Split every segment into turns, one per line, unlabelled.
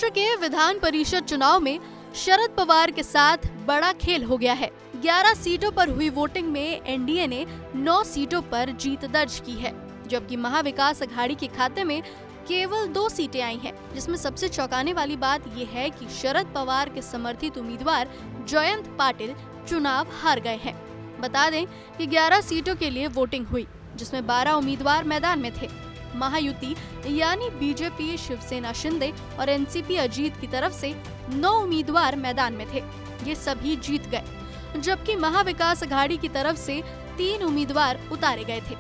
महाराष्ट्र के विधान परिषद चुनाव में शरद पवार के साथ बड़ा खेल हो गया है। 11 सीटों पर हुई वोटिंग में एनडीए ने 9 सीटों पर जीत दर्ज की है, जबकि महाविकास अघाड़ी के खाते में केवल 2 सीटें आई हैं, जिसमें सबसे चौंकाने वाली बात ये है कि शरद पवार के समर्थित उम्मीदवार जयंत पाटिल चुनाव हार गए हैं। बता दें कि 11 सीटों के लिए वोटिंग हुई, जिसमें 12 उम्मीदवार मैदान में थे। महायुति यानी बीजेपी, शिवसेना शिंदे और एनसीपी अजीत की तरफ से 9 उम्मीदवार मैदान में थे। ये सभी जीत गए, जबकि महाविकास अघाड़ी की तरफ से 3 उम्मीदवार उतारे गए थे,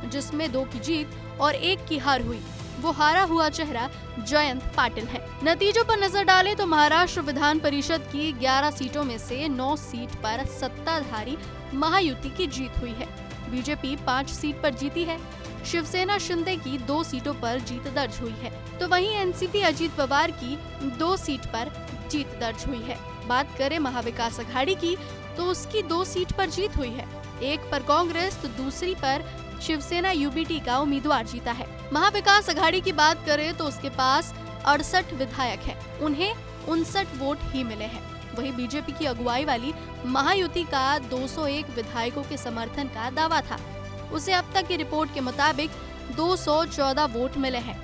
जिसमें 2 की जीत और 1 की हार हुई। वो हारा हुआ चेहरा जयंत पाटिल है। नतीजों पर नजर डालें तो महाराष्ट्र विधान परिषद की 11 सीटों में से 9 सीट पर सत्ताधारी महायुति की जीत हुई है। बीजेपी 5 सीट पर जीती है। शिवसेना शिंदे की 2 सीटों पर जीत दर्ज हुई है, तो वहीं एनसीपी अजीत पवार की 2 सीट पर जीत दर्ज हुई है। बात करें महाविकास अघाड़ी की तो उसकी 2 सीट पर जीत हुई है। एक पर कांग्रेस तो दूसरी पर शिवसेना यूबीटी का उम्मीदवार जीता है। महाविकास अघाड़ी की बात करें तो उसके पास 68 विधायक हैं, उन्हें 59 वोट ही मिले हैं। वहीं बीजेपी की अगुवाई वाली महायुति का 201 विधायकों के समर्थन का दावा था। उसे अब तक की रिपोर्ट के मुताबिक 214 वोट मिले हैं,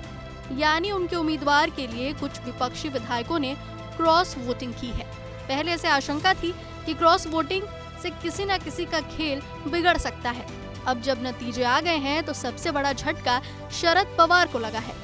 यानी उनके उम्मीदवार के लिए कुछ विपक्षी विधायकों ने क्रॉस वोटिंग की है। पहले से आशंका थी कि क्रॉस वोटिंग से किसी न किसी का खेल बिगड़ सकता है। अब जब नतीजे आ गए हैं तो सबसे बड़ा झटका शरद पवार को लगा है।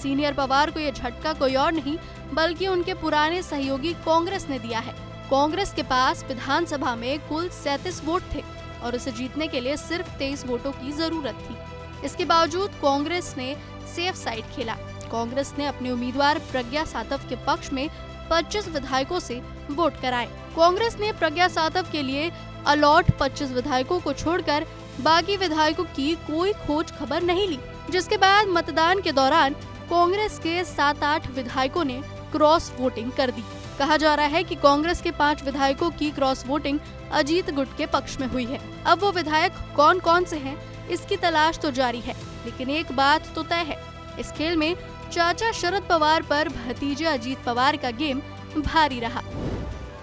सीनियर पवार को यह झटका कोई और नहीं बल्कि उनके पुराने सहयोगी कांग्रेस ने दिया है। कांग्रेस के पास विधानसभा में कुल 37 वोट थे और उसे जीतने के लिए सिर्फ 23 वोटों की जरूरत थी। इसके बावजूद कांग्रेस ने सेफ साइड खेला। कांग्रेस ने अपने उम्मीदवार प्रज्ञा सातव के पक्ष में 25 विधायकों से वोट कराए। कांग्रेस ने प्रज्ञा सातव के लिए अलॉट 25 विधायकों को छोड़कर बाकी विधायकों की कोई खोज खबर नहीं ली, जिसके बाद मतदान के दौरान कांग्रेस के 7-8 विधायकों ने क्रॉस वोटिंग कर दी। कहा जा रहा है कि कांग्रेस के 5 विधायकों की क्रॉस वोटिंग अजीत गुट के पक्ष में हुई है। अब वो विधायक कौन कौन से हैं, इसकी तलाश तो जारी है, लेकिन एक बात तो तय है, इस खेल में चाचा शरद पवार पर भतीजे अजीत पवार का गेम भारी रहा।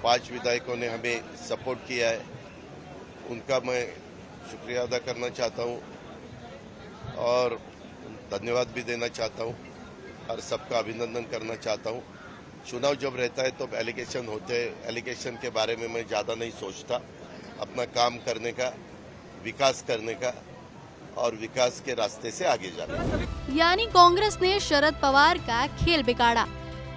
5 विधायकों ने हमें सपोर्ट किया है, उनका मैं शुक्रिया अदा करना चाहता हूं और धन्यवाद भी देना चाहता हूं और सबका अभिनंदन करना चाहता हूं। चुनाव जब रहता है तो एलिगेशन होते हैं, एलिगेशन के बारे में मैं ज़्यादा नहीं सोचता। अपना काम करने का, विकास करने का और विकास के रास्ते से आगे जाना।
यानी कांग्रेस ने शरद पवार का खेल बिगाड़ा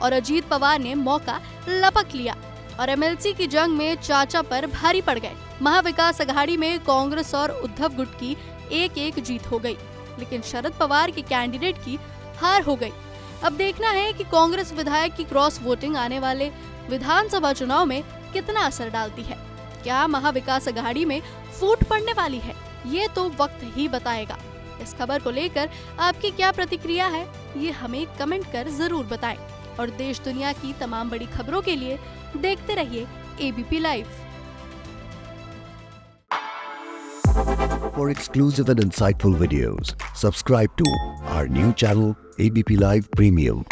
और अजीत पवार ने मौका लपक लिया और एमएलसी की जंग में चाचा पर भारी पड़ गए। महाविकास अघाड़ी में कांग्रेस और उद्धव गुट की 1-1 जीत हो गई, लेकिन शरद पवार के कैंडिडेट की हार हो गई। अब देखना है कि कांग्रेस विधायक की क्रॉस वोटिंग आने वाले विधानसभा चुनाव में कितना असर डालती है। क्या महाविकास अघाड़ी में फूट पड़ने वाली है, ये तो वक्त ही बताएगा। इस खबर को लेकर आपकी क्या प्रतिक्रिया है, ये हमें कमेंट कर जरूर बताएं और देश दुनिया की तमाम बड़ी खबरों के लिए देखते रहिए ABP live.
For exclusive and insightful videos, subscribe to our new channel ABP Live Premium.